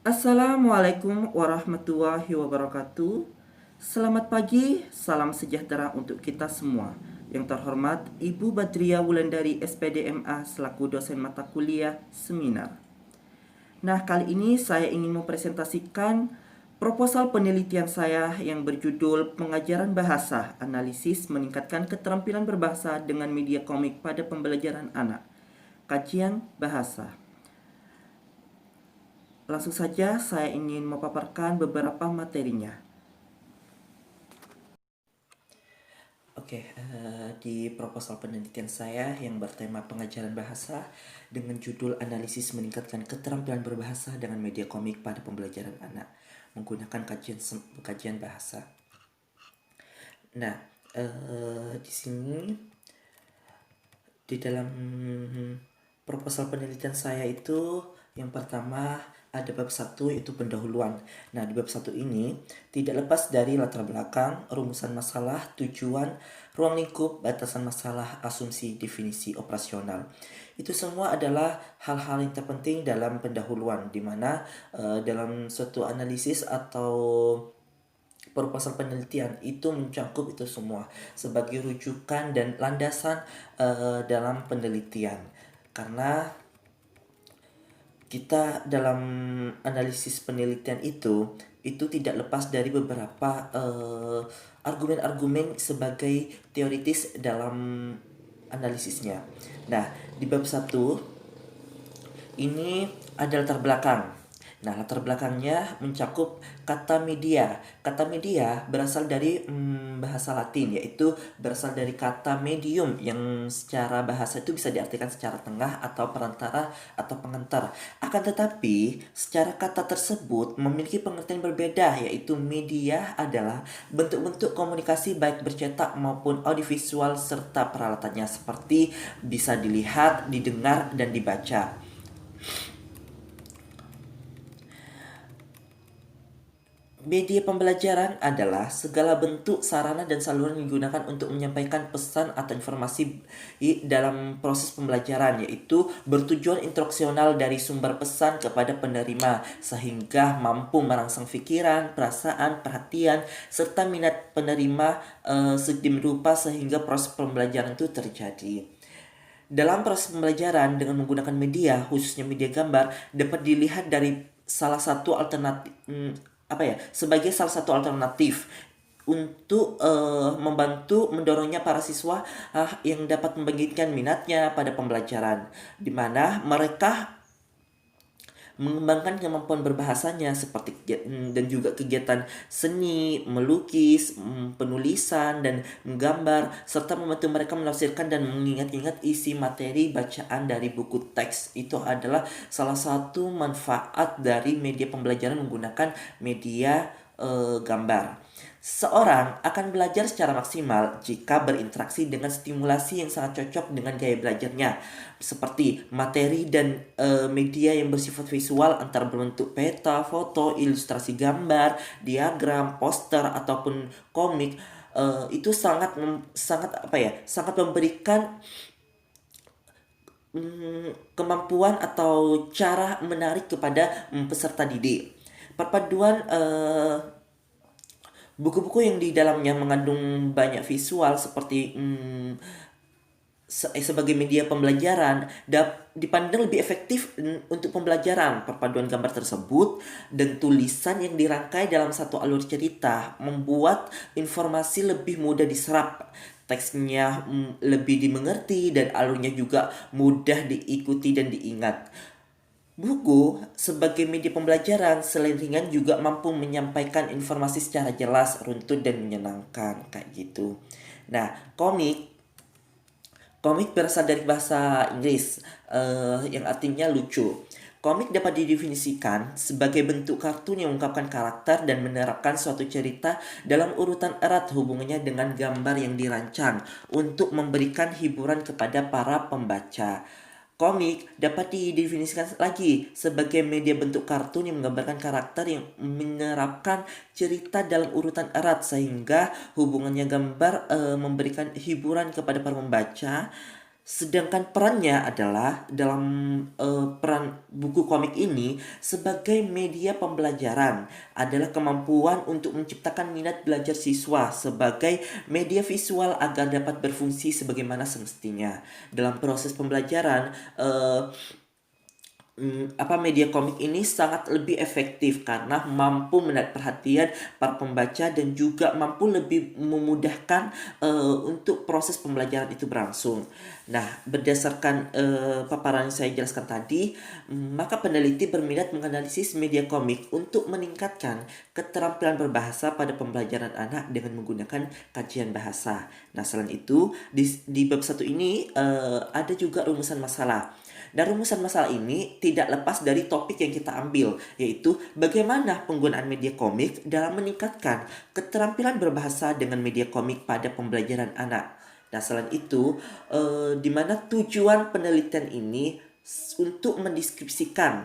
Assalamualaikum warahmatullahi wabarakatuh. Selamat pagi, salam sejahtera untuk kita semua. Yang terhormat Ibu Badria Wulandari SPDMA selaku dosen mata kuliah seminar. Nah, kali ini saya ingin mempresentasikan proposal penelitian saya yang berjudul Pengajaran Bahasa, Analisis Meningkatkan Keterampilan Berbahasa dengan Media Komik pada Pembelajaran Anak. Kajian Bahasa. Langsung saja saya ingin memaparkan beberapa materinya. Di proposal penelitian saya yang bertema pengajaran bahasa dengan judul Analisis Meningkatkan Keterampilan Berbahasa dengan Media Komik pada Pembelajaran Anak menggunakan kajian bahasa. Nah, di sini di dalam proposal penelitian saya itu yang pertama ada bab 1 yaitu pendahuluan. Nah, di bab 1 ini tidak lepas dari latar belakang, rumusan masalah, tujuan, ruang lingkup, batasan masalah, asumsi, definisi operasional. Itu semua adalah hal-hal yang terpenting dalam pendahuluan, di mana dalam suatu analisis atau proposal penelitian itu mencakup itu semua sebagai rujukan dan landasan dalam penelitian. Karena kita dalam analisis penelitian itu tidak lepas dari beberapa argumen-argumen sebagai teoritis dalam analisisnya. Nah, di bab 1 ini ada latar belakang. Nah, latar belakangnya mencakup kata media. Kata media berasal dari bahasa Latin, yaitu berasal dari kata medium yang secara bahasa itu bisa diartikan secara tengah atau perantara atau pengantar. Akan tetapi, secara kata tersebut memiliki pengertian berbeda, yaitu media adalah bentuk-bentuk komunikasi baik bercetak maupun audiovisual serta peralatannya seperti bisa dilihat, didengar, dan dibaca. Media pembelajaran adalah segala bentuk sarana dan saluran yang digunakan untuk menyampaikan pesan atau informasi dalam proses pembelajaran, yaitu bertujuan instruksional dari sumber pesan kepada penerima sehingga mampu merangsang pikiran, perasaan, perhatian, serta minat penerima sedemikian rupa sehingga proses pembelajaran itu terjadi. Dalam proses pembelajaran dengan menggunakan media, khususnya media gambar, dapat dilihat dari salah satu alternatif sebagai salah satu alternatif untuk membantu mendorongnya para siswa yang dapat membangkitkan minatnya pada pembelajaran, di mana mereka mengembangkan kemampuan berbahasanya seperti dan juga kegiatan seni, melukis, penulisan, dan menggambar, serta membantu mereka menafsirkan dan mengingat-ingat isi materi bacaan dari buku teks. Itu adalah salah satu manfaat dari media pembelajaran menggunakan media gambar. Seorang akan belajar secara maksimal jika berinteraksi dengan stimulasi yang sangat cocok dengan gaya belajarnya, seperti materi dan media yang bersifat visual antara berbentuk peta, foto, ilustrasi gambar, diagram, poster ataupun komik. Itu sangat memberikan kemampuan atau cara menarik kepada peserta didik. Perpaduan buku-buku yang di dalamnya mengandung banyak visual seperti sebagai media pembelajaran dipandang lebih efektif untuk pembelajaran. Perpaduan gambar tersebut dan tulisan yang dirangkai dalam satu alur cerita membuat informasi lebih mudah diserap, teksnya lebih dimengerti, dan alurnya juga mudah diikuti dan diingat. Buku sebagai media pembelajaran selain ringan juga mampu menyampaikan informasi secara jelas, runtut, dan menyenangkan kayak gitu. Nah, komik berasal dari bahasa Inggris yang artinya lucu. Komik dapat didefinisikan sebagai bentuk kartun yang mengungkapkan karakter dan menerapkan suatu cerita dalam urutan erat hubungannya dengan gambar yang dirancang untuk memberikan hiburan kepada para pembaca. Komik dapat didefinisikan lagi sebagai media bentuk kartun yang menggambarkan karakter yang menerapkan cerita dalam urutan erat sehingga hubungannya gambar memberikan hiburan kepada para pembaca Sedangkan perannya adalah dalam peran buku komik ini sebagai media pembelajaran adalah kemampuan untuk menciptakan minat belajar siswa sebagai media visual agar dapat berfungsi sebagaimana semestinya. Dalam proses pembelajaran, media komik ini sangat lebih efektif karena mampu menarik perhatian para pembaca dan juga mampu lebih memudahkan untuk proses pembelajaran itu berlangsung. Nah, berdasarkan paparan yang saya jelaskan tadi, maka peneliti berminat menganalisis media komik untuk meningkatkan keterampilan berbahasa pada pembelajaran anak dengan menggunakan kajian bahasa. Nah, selain itu di bab 1 ini ada juga rumusan masalah. Dan rumusan masalah ini tidak lepas dari topik yang kita ambil, yaitu bagaimana penggunaan media komik dalam meningkatkan keterampilan berbahasa dengan media komik pada pembelajaran anak. Nah, selain itu, di mana tujuan penelitian ini untuk mendeskripsikan,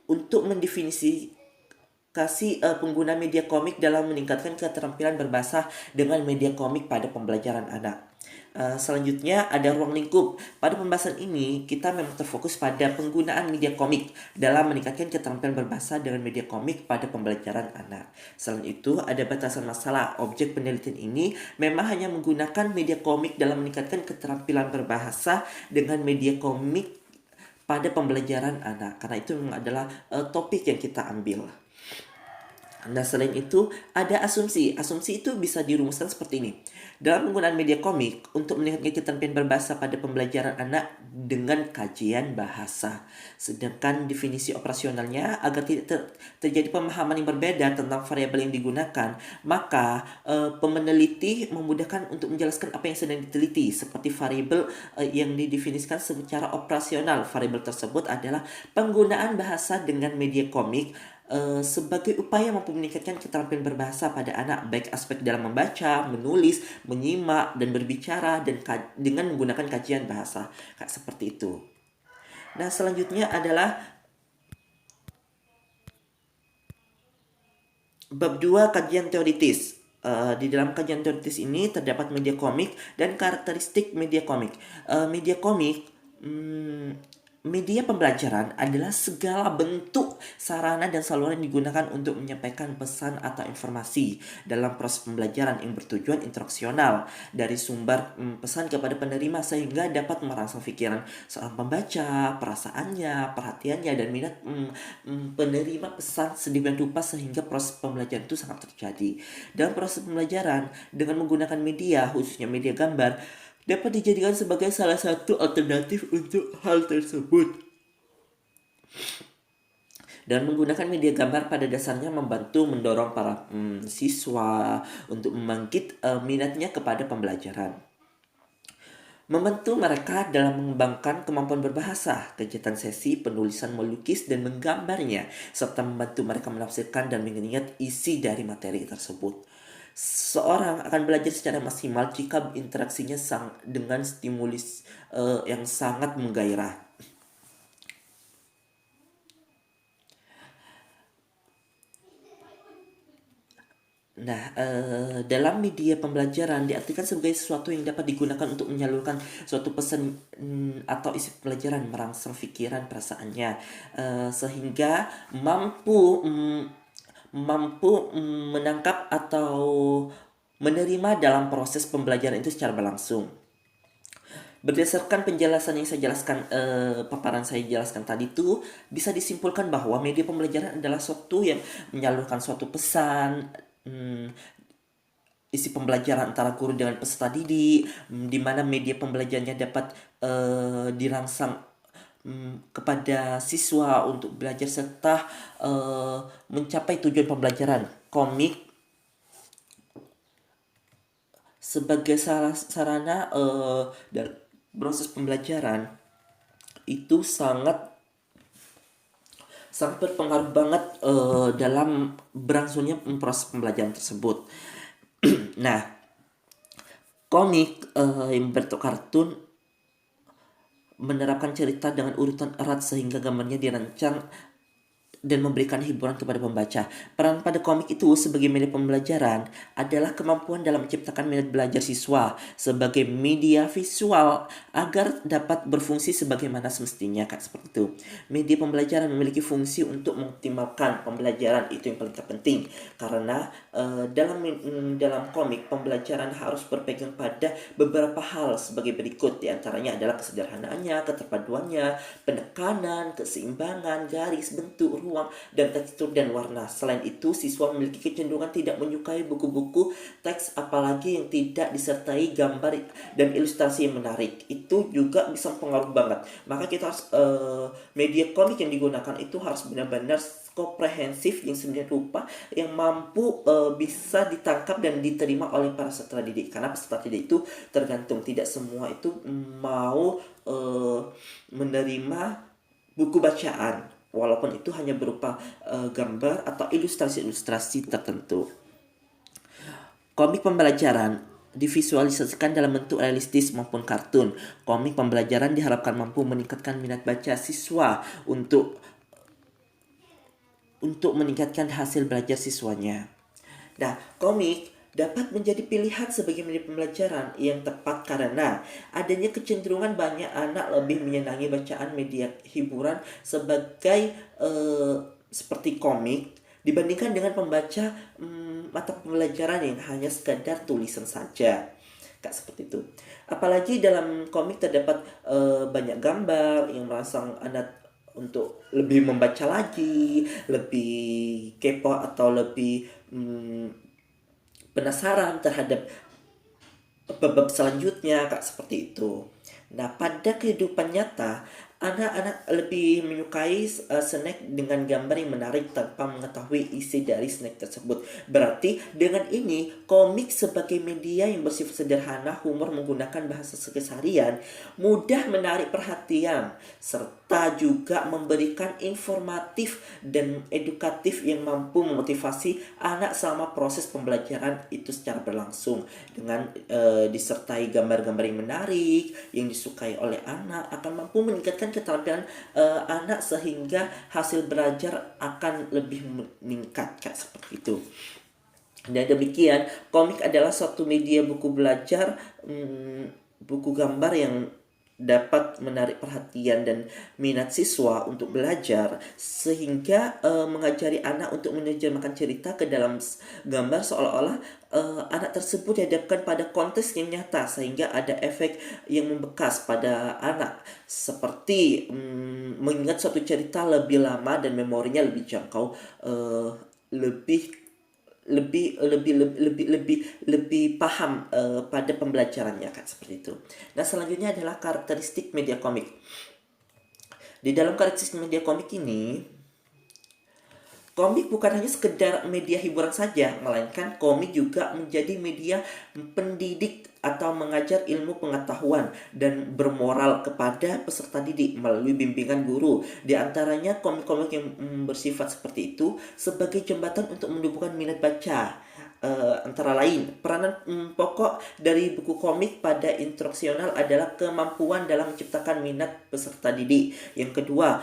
untuk mendefinisi pengguna media komik dalam meningkatkan keterampilan berbahasa dengan media komik pada pembelajaran anak. Selanjutnya ada ruang lingkup. Pada pembahasan ini kita memang terfokus pada penggunaan media komik dalam meningkatkan keterampilan berbahasa dengan media komik pada pembelajaran anak. Selain itu ada batasan masalah. Objek penelitian ini memang hanya menggunakan media komik dalam meningkatkan keterampilan berbahasa dengan media komik pada pembelajaran anak. Karena itu memang adalah topik yang kita ambil. Nah, selain itu ada asumsi. Asumsi itu bisa dirumuskan seperti ini. Dalam penggunaan media komik untuk meningkatkan keterampilan berbahasa pada pembelajaran anak dengan kajian bahasa. Sedangkan definisi operasionalnya agar tidak terjadi pemahaman yang berbeda tentang variabel yang digunakan, maka pemeneliti memudahkan untuk menjelaskan apa yang sedang diteliti seperti variabel yang didefinisikan secara operasional. Variabel tersebut adalah penggunaan bahasa dengan media komik sebagai upaya mampu meningkatkan keterampilan berbahasa pada anak, baik aspek dalam membaca, menulis, menyimak, dan berbicara dengan menggunakan kajian bahasa. Kayak seperti itu. Nah, selanjutnya adalah bab 2 kajian teoritis. Di dalam kajian teoritis ini terdapat media komik dan karakteristik media komik. Media pembelajaran adalah segala bentuk sarana dan saluran yang digunakan untuk menyampaikan pesan atau informasi dalam proses pembelajaran yang bertujuan interaksional dari sumber pesan kepada penerima sehingga dapat merangsang pikiran seorang pembaca, perasaannya, perhatiannya, dan minat penerima pesan sedemikian rupa sehingga proses pembelajaran itu sangat terjadi. Dalam proses pembelajaran dengan menggunakan media, khususnya media gambar, dapat dijadikan sebagai salah satu alternatif untuk hal tersebut. Dan menggunakan media gambar pada dasarnya membantu mendorong para siswa untuk membangkit minatnya kepada pembelajaran. Membantu mereka dalam mengembangkan kemampuan berbahasa, kegiatan sesi, penulisan melukis dan menggambarnya, serta membantu mereka menafsirkan dan mengingat isi dari materi tersebut. Seorang akan belajar secara maksimal jika interaksinya dengan stimulus yang sangat menggairah. Nah, dalam media pembelajaran diartikan sebagai sesuatu yang dapat digunakan untuk menyalurkan suatu pesan atau isi pelajaran, merangsang pikiran perasaannya, sehingga mampu menangkap atau menerima dalam proses pembelajaran itu secara berlangsung. Berdasarkan penjelasan yang saya jelaskan, paparan saya jelaskan tadi itu bisa disimpulkan bahwa media pembelajaran adalah suatu yang menyalurkan suatu pesan, isi pembelajaran antara guru dengan peserta didik, di mana media pembelajarannya dapat dirangsang kepada siswa untuk belajar serta mencapai tujuan pembelajaran. Komik sebagai sarana dan proses pembelajaran itu sangat berpengaruh banget dalam berlangsungnya proses pembelajaran tersebut. Nah, komik yang berbentuk kartun menerapkan cerita dengan urutan erat sehingga gambarnya dirancang dan memberikan hiburan kepada pembaca. Peran pada komik itu sebagai media pembelajaran adalah kemampuan dalam menciptakan minat belajar siswa sebagai media visual agar dapat berfungsi sebagaimana semestinya, Kak, seperti itu. Media pembelajaran memiliki fungsi untuk mengoptimalkan pembelajaran, itu yang paling terpenting karena dalam komik pembelajaran harus berpegang pada beberapa hal sebagai berikut, di antaranya adalah kesederhanaannya, keterpaduannya, penekanan, keseimbangan, garis, bentuk, ruang, dan tekstur dan warna. Selain itu, siswa memiliki kecenderungan tidak menyukai buku-buku teks apalagi yang tidak disertai gambar dan ilustrasi yang menarik. Itu juga bisa mempengaruhi banget. Maka kita harus media komik yang digunakan itu harus benar-benar komprehensif yang sebenarnya rupa yang mampu bisa ditangkap dan diterima oleh para peserta didik, karena peserta didik itu tergantung, tidak semua itu mau menerima buku bacaan walaupun itu hanya berupa gambar atau ilustrasi-ilustrasi tertentu. Komik pembelajaran divisualisasikan dalam bentuk realistis maupun kartun. Komik pembelajaran diharapkan mampu meningkatkan minat baca siswa untuk meningkatkan hasil belajar siswanya. Nah, komik dapat menjadi pilihan sebagai media pembelajaran yang tepat karena adanya kecenderungan banyak anak lebih menyenangi bacaan media hiburan sebagai seperti komik dibandingkan dengan membaca mata pembelajaran yang hanya sekadar tulisan saja, Kak, seperti itu. Apalagi dalam komik terdapat banyak gambar yang merangsang anak untuk lebih membaca lagi, lebih kepo atau lebih penasaran terhadap bab selanjutnya, Kak, seperti itu. Nah, pada kehidupan nyata, anak-anak lebih menyukai snack dengan gambar yang menarik tanpa mengetahui isi dari snack tersebut. Berarti dengan ini, komik sebagai media yang bersifat sederhana, humor menggunakan bahasa keseharian, mudah menarik perhatian, serta juga memberikan informatif dan edukatif yang mampu memotivasi anak selama proses pembelajaran itu secara berlangsung. Dengan disertai gambar-gambar yang menarik, yang disukai oleh anak, akan mampu meningkatkan keterampilan anak sehingga hasil belajar akan lebih meningkat, Kak, seperti itu. Dan demikian, komik adalah suatu media buku belajar, buku gambar yang dapat menarik perhatian dan minat siswa untuk belajar sehingga mengajari anak untuk menerjemahkan cerita ke dalam gambar seolah-olah anak tersebut dihadapkan pada konteks yang nyata sehingga ada efek yang membekas pada anak seperti mengingat suatu cerita lebih lama dan memorinya lebih jangkau, lebih lebih lebih lebih lebih lebih lebih paham pada pembelajarannya, Kak, seperti itu. Nah, selanjutnya adalah karakteristik media komik. Di dalam karakteristik media komik ini, komik bukan hanya sekedar media hiburan saja, melainkan komik juga menjadi media pendidik atau mengajar ilmu pengetahuan dan bermoral kepada peserta didik melalui bimbingan guru. Di antaranya komik-komik yang bersifat seperti itu sebagai jembatan untuk menumbuhkan minat baca. Antara lain, peranan pokok dari buku komik pada instruksional adalah kemampuan dalam menciptakan minat peserta didik. Yang kedua,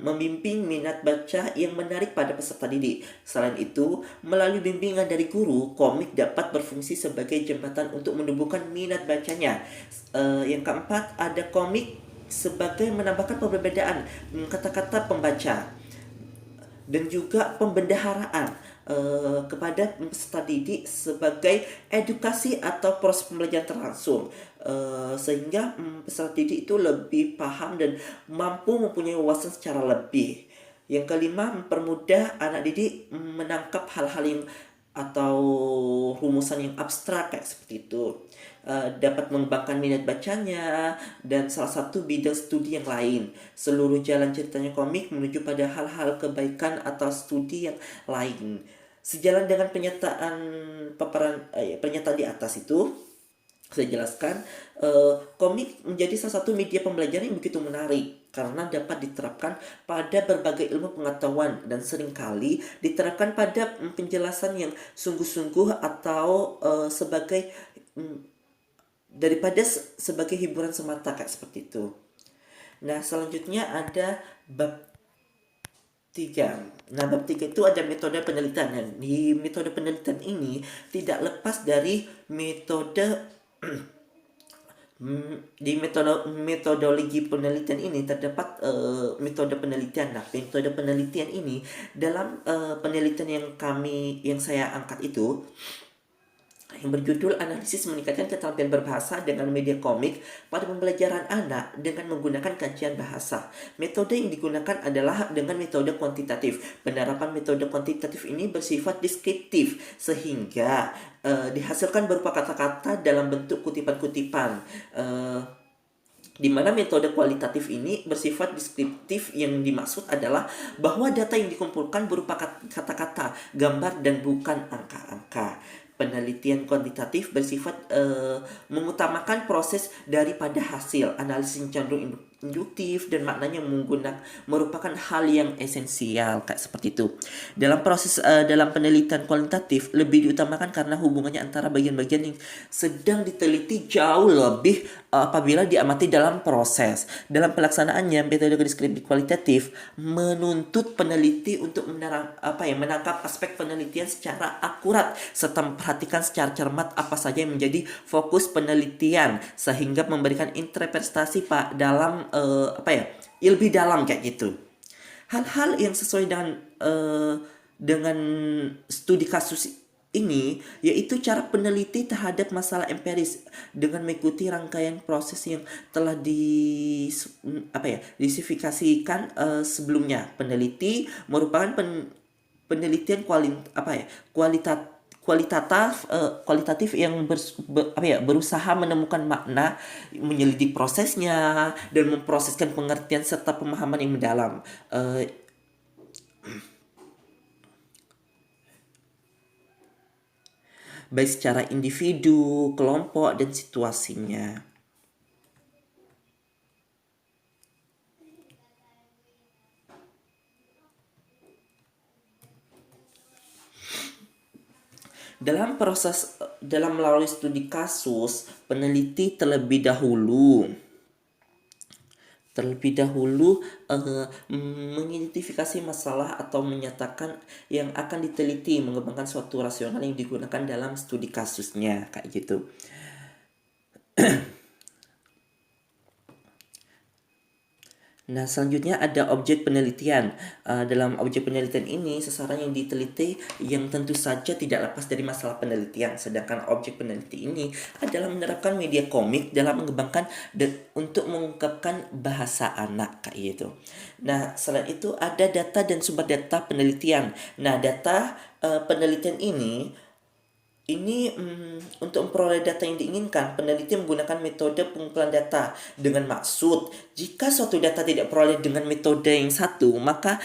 membimbing minat baca yang menarik pada peserta didik. Selain itu, melalui bimbingan dari guru, komik dapat berfungsi sebagai jembatan untuk menumbuhkan minat bacanya. Yang keempat, ada komik sebagai menambahkan perbedaan kata-kata pembaca dan juga pembendaharaan kepada peserta didik sebagai edukasi atau proses pembelajaran terlangsung, sehingga peserta didik itu lebih paham dan mampu mempunyai wawasan secara lebih. Yang kelima, mempermudah anak didik menangkap hal-hal yang atau rumusan yang abstrak kayak seperti itu. Dapat mengembangkan minat bacanya dan salah satu bidang studi yang lain. Seluruh jalan ceritanya komik menuju pada hal-hal kebaikan atau studi yang lain. Sejalan dengan pernyataan di atas itu, saya jelaskan, komik menjadi salah satu media pembelajaran yang begitu menarik karena dapat diterapkan pada berbagai ilmu pengetahuan dan seringkali diterapkan pada penjelasan yang sungguh-sungguh atau sebagai daripada sebagai hiburan semata, kayak seperti itu. Nah, selanjutnya ada bab Tiga. Nah, bab tiga itu ada metode penelitian. Dan di metode penelitian ini tidak lepas dari metode di metodologi penelitian ini terdapat metode penelitian. Nah, metode penelitian ini dalam penelitian yang saya angkat itu yang berjudul analisis meningkatkan keterampilan berbahasa dengan media komik pada pembelajaran anak dengan menggunakan kajian bahasa. Metode yang digunakan adalah dengan metode kuantitatif. Penerapan metode kuantitatif ini bersifat deskriptif sehingga dihasilkan berupa kata-kata dalam bentuk kutipan-kutipan. Di mana metode kualitatif ini bersifat deskriptif, yang dimaksud adalah bahwa data yang dikumpulkan berupa kata-kata, gambar, dan bukan angka-angka. Penelitian kuantitatif bersifat mengutamakan proses daripada hasil. Analisis yang cenderung induktif dan maknanya merupakan hal yang esensial kayak seperti itu. Dalam penelitian kualitatif lebih diutamakan karena hubungannya antara bagian-bagian yang sedang diteliti jauh lebih apabila diamati dalam proses. Dalam pelaksanaannya, metode deskriptif kualitatif menuntut peneliti untuk menangkap aspek penelitian secara akurat serta memperhatikan secara cermat apa saja yang menjadi fokus penelitian sehingga memberikan interpretasi dalam lebih dalam kayak gitu. Hal-hal yang sesuai dengan studi kasus ini yaitu cara peneliti terhadap masalah empiris dengan mengikuti rangkaian proses yang telah disifikasikan sebelumnya. Peneliti merupakan penelitian kualitatif yang berusaha menemukan makna, menyelidik prosesnya, dan memproseskan pengertian serta pemahaman yang mendalam. Baik secara individu, kelompok, dan situasinya. Dalam melalui studi kasus, peneliti terlebih dahulu mengidentifikasi masalah atau menyatakan yang akan diteliti, mengembangkan suatu rasional yang digunakan dalam studi kasusnya kayak gitu. Nah, selanjutnya ada objek penelitian. Dalam objek penelitian ini, sasaran yang diteliti yang tentu saja tidak lepas dari masalah penelitian. Sedangkan objek peneliti ini adalah menerapkan media komik dalam mengembangkan untuk mengungkapkan bahasa anak kayak gitu. Nah, selain itu ada data dan sumber data penelitian. Nah, data penelitian ini untuk memperoleh data yang diinginkan, peneliti menggunakan metode pengumpulan data dengan maksud jika suatu data tidak peroleh dengan metode yang satu, maka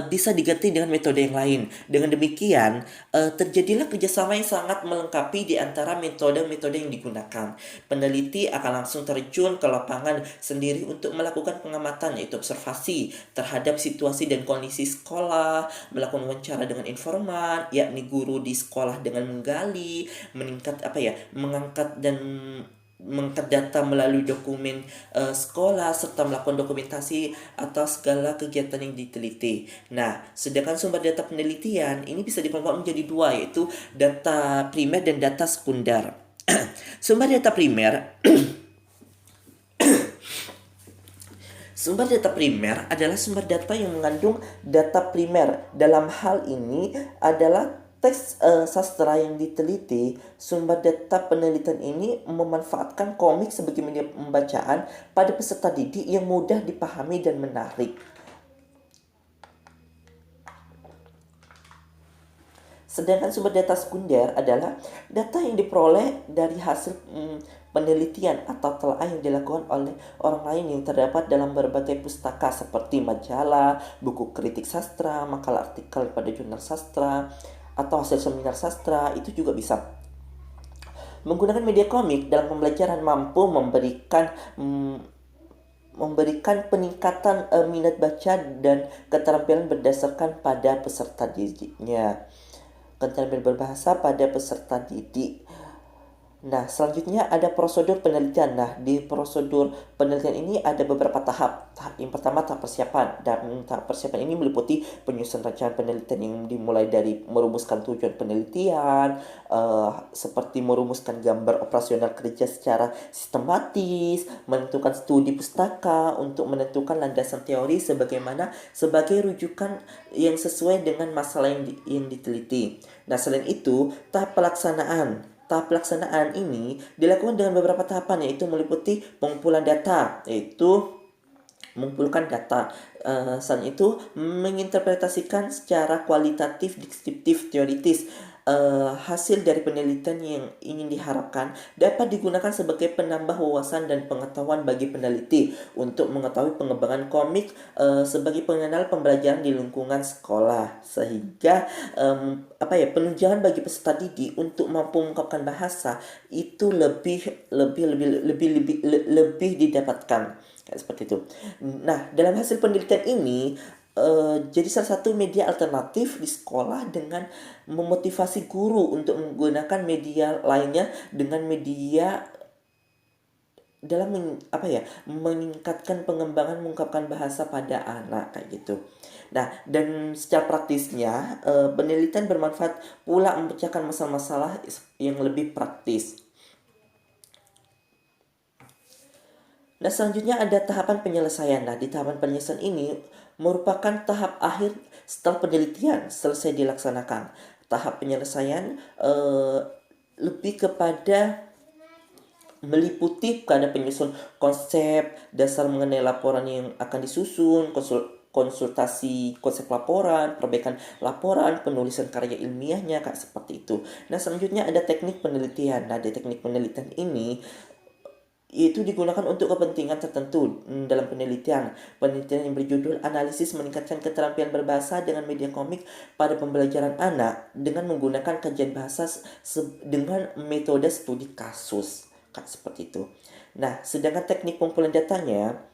bisa diganti dengan metode yang lain. Dengan demikian, terjadilah kerjasama yang sangat melengkapi di antara metode-metode yang digunakan. Peneliti akan langsung terjun ke lapangan sendiri untuk melakukan pengamatan, yaitu observasi terhadap situasi dan kondisi sekolah, melakukan wawancara dengan informan, yakni guru di sekolah dengan menggali, mengangkat data melalui dokumen sekolah serta melakukan dokumentasi atas segala kegiatan yang diteliti. Nah, sedangkan sumber data penelitian ini bisa dikelompokkan menjadi dua, yaitu data primer dan data sekunder. Sumber data primer Sumber data primer adalah sumber data yang mengandung data primer. Dalam hal ini adalah teks sastra yang diteliti. Sumber data penelitian ini memanfaatkan komik sebagai media pembacaan pada peserta didik yang mudah dipahami dan menarik. Sedangkan sumber data sekunder adalah data yang diperoleh dari hasil penelitian atau telah yang dilakukan oleh orang lain yang terdapat dalam berbagai pustaka seperti majalah, buku kritik sastra, makalah artikel pada jurnal sastra, atau hasil seminar sastra. Itu juga bisa. Menggunakan media komik dalam pembelajaran mampu memberikan peningkatan minat baca dan keterampilan berdasarkan pada peserta didiknya. Keterampilan berbahasa pada peserta didik. Nah, selanjutnya ada prosedur penelitian. Nah, di prosedur penelitian ini ada beberapa tahap. Tahap yang pertama tahap persiapan. Dan tahap persiapan ini meliputi penyusunan rancangan penelitian yang dimulai dari merumuskan tujuan penelitian, seperti merumuskan gambar operasional kerja secara sistematis, menentukan studi pustaka untuk menentukan landasan teori sebagaimana sebagai rujukan yang sesuai dengan masalah yang diteliti. Nah, selain itu, tahap pelaksanaan. Tahap pelaksanaan ini dilakukan dengan beberapa tahapan, yaitu meliputi pengumpulan data, yaitu mengumpulkan data. Selain itu menginterpretasikan secara kualitatif, deskriptif, teoritis hasil dari penelitian yang ingin diharapkan dapat digunakan sebagai penambah wawasan dan pengetahuan bagi peneliti untuk mengetahui pengembangan komik sebagai pengenal pembelajaran di lingkungan sekolah, sehingga penunjangan bagi peserta didik untuk mampu mengungkapkan bahasa itu lebih didapatkan, kayak seperti itu. Nah, dalam hasil penelitian ini jadi salah satu media alternatif di sekolah dengan memotivasi guru untuk menggunakan media lainnya dengan media dalam meningkatkan pengembangan mengungkapkan bahasa pada anak, kayak gitu. Nah, dan secara praktisnya penelitian bermanfaat pula memecahkan masalah-masalah yang lebih praktis. Nah, selanjutnya ada tahapan penyelesaian. Nah, di tahapan penyelesaian ini merupakan tahap akhir setelah penelitian selesai dilaksanakan. Tahap penyelesaian lebih kepada meliputi pada penyusun konsep, dasar mengenai laporan yang akan disusun, konsultasi konsep laporan, perbaikan laporan, penulisan karya ilmiahnya, kayak seperti itu. Nah, selanjutnya ada teknik penelitian. Nah, di teknik penelitian ini itu digunakan untuk kepentingan tertentu dalam penelitian. Penelitian yang berjudul analisis meningkatkan keterampilan berbahasa dengan media komik pada pembelajaran anak dengan menggunakan kajian bahasa dengan metode studi kasus, kan seperti itu. Nah, sedangkan teknik pengumpulan datanya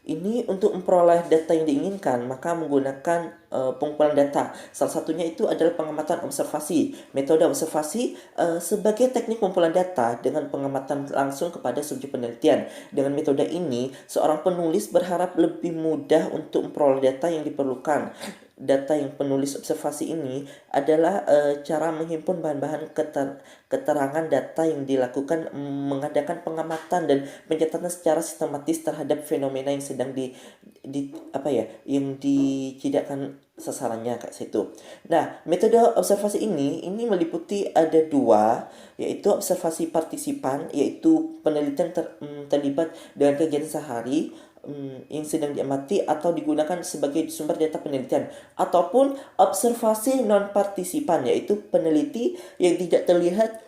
ini untuk memperoleh data yang diinginkan, maka menggunakan pengumpulan data. Salah satunya itu adalah pengamatan observasi. Metode observasi sebagai teknik pengumpulan data dengan pengamatan langsung kepada subjek penelitian. Dengan metode ini, seorang penulis berharap lebih mudah untuk memperoleh data yang diperlukan. Data yang penulis observasi ini adalah cara menghimpun bahan-bahan keterangan data yang dilakukan mengadakan pengamatan dan pencatatan secara sistematis terhadap fenomena yang sedang yang dicidakkan sasarannya, kayak situ. Nah, metode observasi ini meliputi ada dua, yaitu observasi partisipan, yaitu penelitian terlibat dengan kegiatan sehari yang sedang diamati atau digunakan sebagai sumber data penelitian, ataupun observasi non partisipan, yaitu peneliti yang tidak terlihat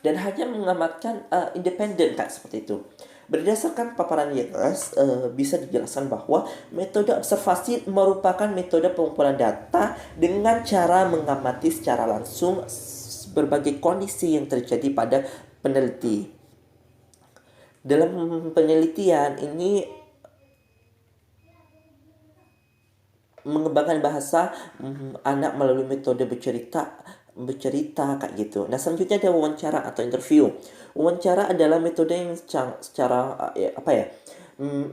dan hanya mengamatkan independen, kan seperti itu. Berdasarkan paparan di atas, bisa dijelaskan bahwa metode observasi merupakan metode pengumpulan data dengan cara mengamati secara langsung berbagai kondisi yang terjadi pada peneliti. Dalam penelitian ini mengembangkan bahasa anak melalui metode bercerita kayak gitu. Nah, selanjutnya ada wawancara atau interview. Wawancara adalah metode yang secara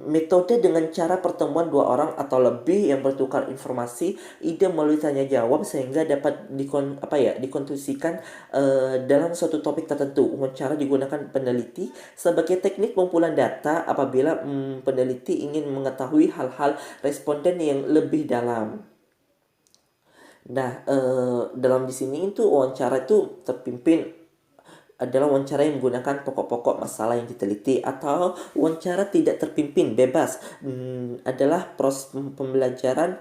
metode dengan cara pertemuan dua orang atau lebih yang bertukar informasi, ide melalui tanya jawab sehingga dapat dikonklusikan dalam suatu topik tertentu. Wawancara digunakan peneliti sebagai teknik pengumpulan data apabila peneliti ingin mengetahui hal-hal responden yang lebih dalam. Nah, dalam di sini itu wawancara itu terpimpin adalah wawancara yang menggunakan pokok-pokok masalah yang diteliti, atau wawancara tidak terpimpin bebas adalah proses pembelajaran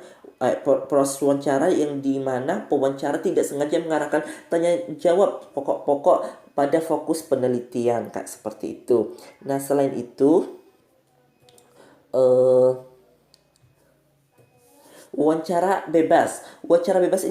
proses wawancara yang dimana pewawancara tidak sengaja mengarahkan tanya jawab pokok-pokok pada fokus penelitian, kayak seperti itu. Nah, selain itu eh wawancara bebas. Wawancara bebas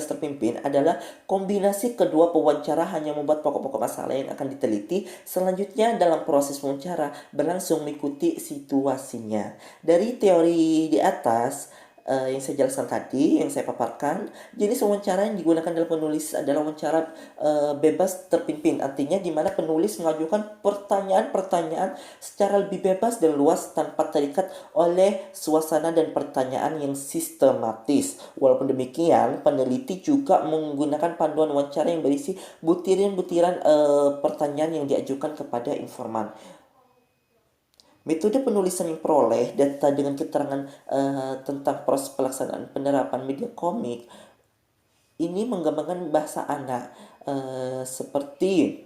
terpimpin adalah kombinasi kedua pewawancara hanya membuat pokok-pokok masalah yang akan diteliti. Selanjutnya dalam proses wawancara berlangsung mengikuti situasinya. Dari teori di atas, yang saya jelaskan tadi, yang saya paparkan, jenis wawancara yang digunakan dalam penulis adalah wawancara bebas terpimpin. Artinya di mana penulis mengajukan pertanyaan-pertanyaan secara lebih bebas dan luas tanpa terikat oleh suasana dan pertanyaan yang sistematis. Walaupun demikian, peneliti juga menggunakan panduan wawancara yang berisi butiran-butiran pertanyaan yang diajukan kepada informan. Metode penulisan yang peroleh data dengan keterangan tentang proses pelaksanaan penerapan media komik ini menggambarkan bahasa anak seperti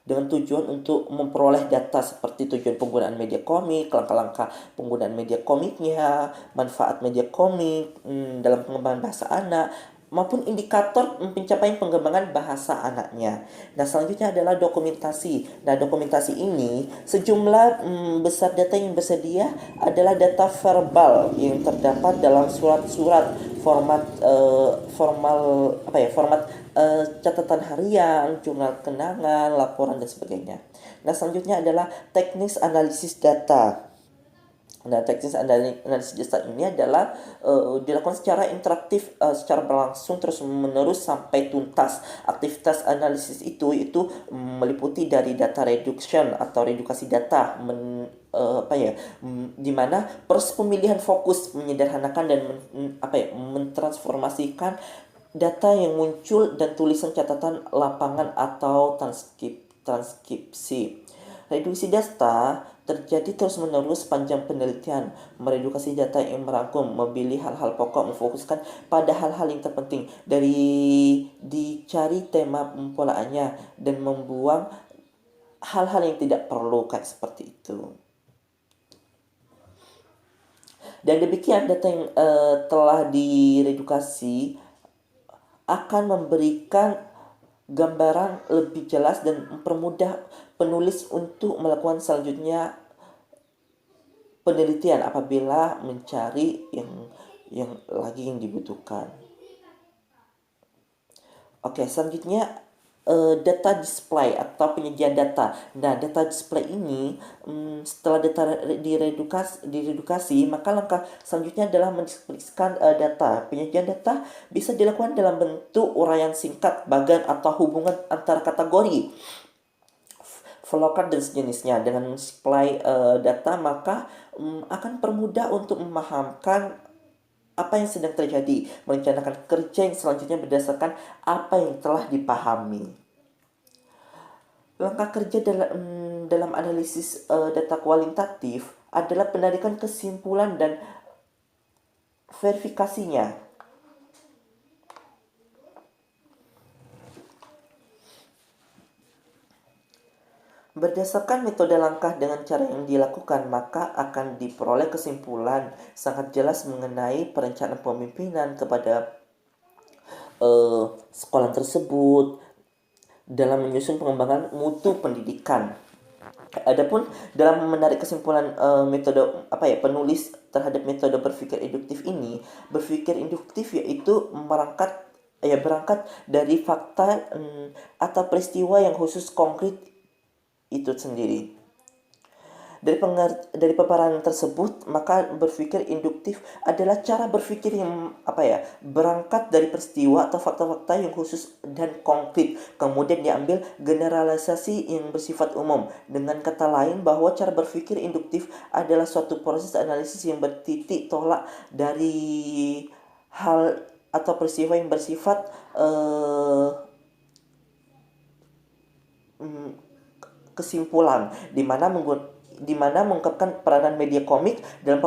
dengan tujuan untuk memperoleh data seperti tujuan penggunaan media komik, langkah-langkah penggunaan media komiknya, manfaat media komik dalam pengembangan bahasa anak, maupun indikator pencapaian pengembangan bahasa anaknya. Nah, selanjutnya adalah dokumentasi. Nah, dokumentasi ini sejumlah besar data yang bersedia adalah data verbal yang terdapat dalam surat-surat format format catatan harian, jurnal kenangan, laporan dan sebagainya. Nah, selanjutnya adalah teknis analisis data. Nah, teknis analisis data ini adalah dilakukan secara interaktif, secara berlangsung terus menerus sampai tuntas. Aktivitas analisis itu meliputi dari data reduction atau redukasi data, di mana proses pemilihan fokus menyederhanakan dan mentransformasikan data yang muncul dan tulisan catatan lapangan atau transkripsi. Reduksi data terjadi terus-menerus sepanjang penelitian. Meredukasi data yang merangkum, memilih hal-hal pokok, memfokuskan pada hal-hal yang terpenting dari dicari tema polaannya dan membuang hal-hal yang tidak perlu kayak seperti itu. Dan demikian data yang telah diredukasi akan memberikan gambaran lebih jelas dan mempermudah penulis untuk melakukan selanjutnya penelitian apabila mencari yang lagi yang dibutuhkan. Oke, selanjutnya data display atau penyediaan data. Nah, data display ini setelah data diredukasi, maka langkah selanjutnya adalah mendeskripsikan data. Penyediaan data bisa dilakukan dalam bentuk uraian singkat, bagan atau hubungan antara kategori, flowchart dan sejenisnya. Dengan display data, maka akan permudah untuk memahamkan apa yang sedang terjadi, merencanakan kerja yang selanjutnya berdasarkan apa yang telah dipahami. Langkah kerja dalam analisis data kualitatif adalah penarikan kesimpulan dan verifikasinya. Berdasarkan metode langkah dengan cara yang dilakukan, maka akan diperoleh kesimpulan sangat jelas mengenai perencanaan pemimpinan kepada sekolah tersebut dalam menyusun pengembangan mutu pendidikan. Adapun dalam menarik kesimpulan metode penulis terhadap metode berpikir induktif ini, berpikir induktif yaitu berangkat dari fakta atau peristiwa yang khusus konkret itu sendiri. Dari paparan tersebut, maka berpikir induktif adalah cara berpikir yang berangkat dari peristiwa atau fakta-fakta yang khusus dan konkret, kemudian diambil generalisasi yang bersifat umum. Dengan kata lain, bahwa cara berpikir induktif adalah suatu proses analisis yang bertitik tolak dari hal atau peristiwa yang bersifat kesimpulan, di mana mengungkapkan peranan media komik dalam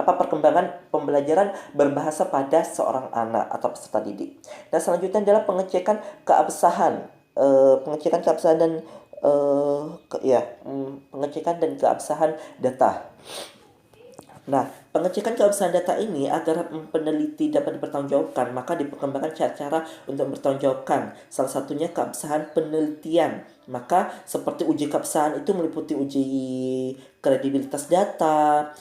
perkembangan pembelajaran berbahasa pada seorang anak atau peserta didik. Dan selanjutnya adalah pengecekan keabsahan keabsahan data. Nah, pengecekan keabsahan data ini agar peneliti dapat dipertanggungjawabkan, maka dikembangkan cara-cara untuk bertanggungjawabkan. Salah satunya keabsahan penelitian. Maka seperti uji keabsahan itu meliputi uji kredibilitas data,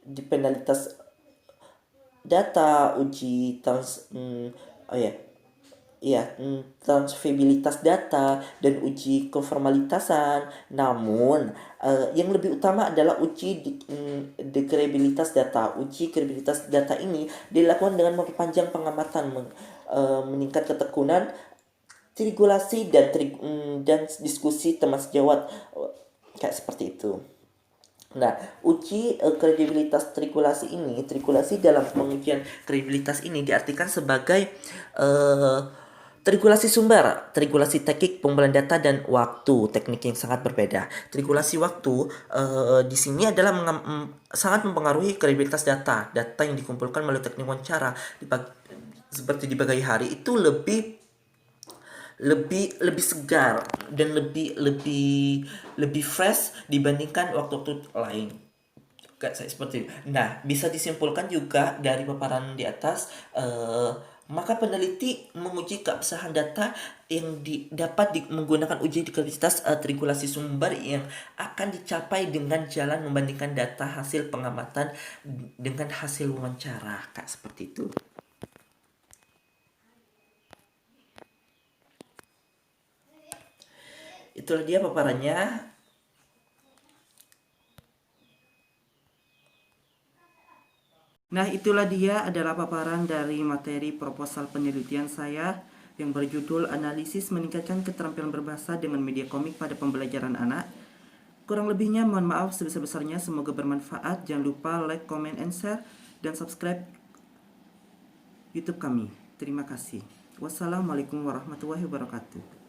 dependensitas data, uji transferabilitas data dan uji konformalitasan. Namun, yang lebih utama adalah kredibilitas data. Uji kredibilitas data ini dilakukan dengan memperpanjang pengamatan, meningkat ketekunan, triangulasi dan diskusi teman sejawat, kayak seperti itu. Nah, uji kredibilitas triangulasi dalam pengujian kredibilitas ini diartikan sebagai triangulasi sumber, triangulasi teknik pengumpulan data dan waktu, teknik yang sangat berbeda. Triangulasi waktu di sini adalah sangat mempengaruhi kredibilitas data. Data yang dikumpulkan melalui teknik wawancara seperti di pagi hari itu lebih segar dan lebih fresh dibandingkan waktu-waktu lain. Kayak saya seperti itu. Nah, bisa disimpulkan juga dari paparan di atas, maka peneliti menguji keabsahan data yang dapat menggunakan uji kredibilitas triangulasi sumber yang akan dicapai dengan jalan membandingkan data hasil pengamatan dengan hasil wawancara, kayak seperti itu. Itulah dia paparannya. Nah, itulah dia adalah paparan dari materi proposal penelitian saya yang berjudul Analisis Meningkatkan Keterampilan Berbahasa dengan Media Komik pada Pembelajaran Anak. Kurang lebihnya mohon maaf sebesar-besarnya, semoga bermanfaat. Jangan lupa like, comment, and share, dan subscribe YouTube kami. Terima kasih. Wassalamualaikum warahmatullahi wabarakatuh.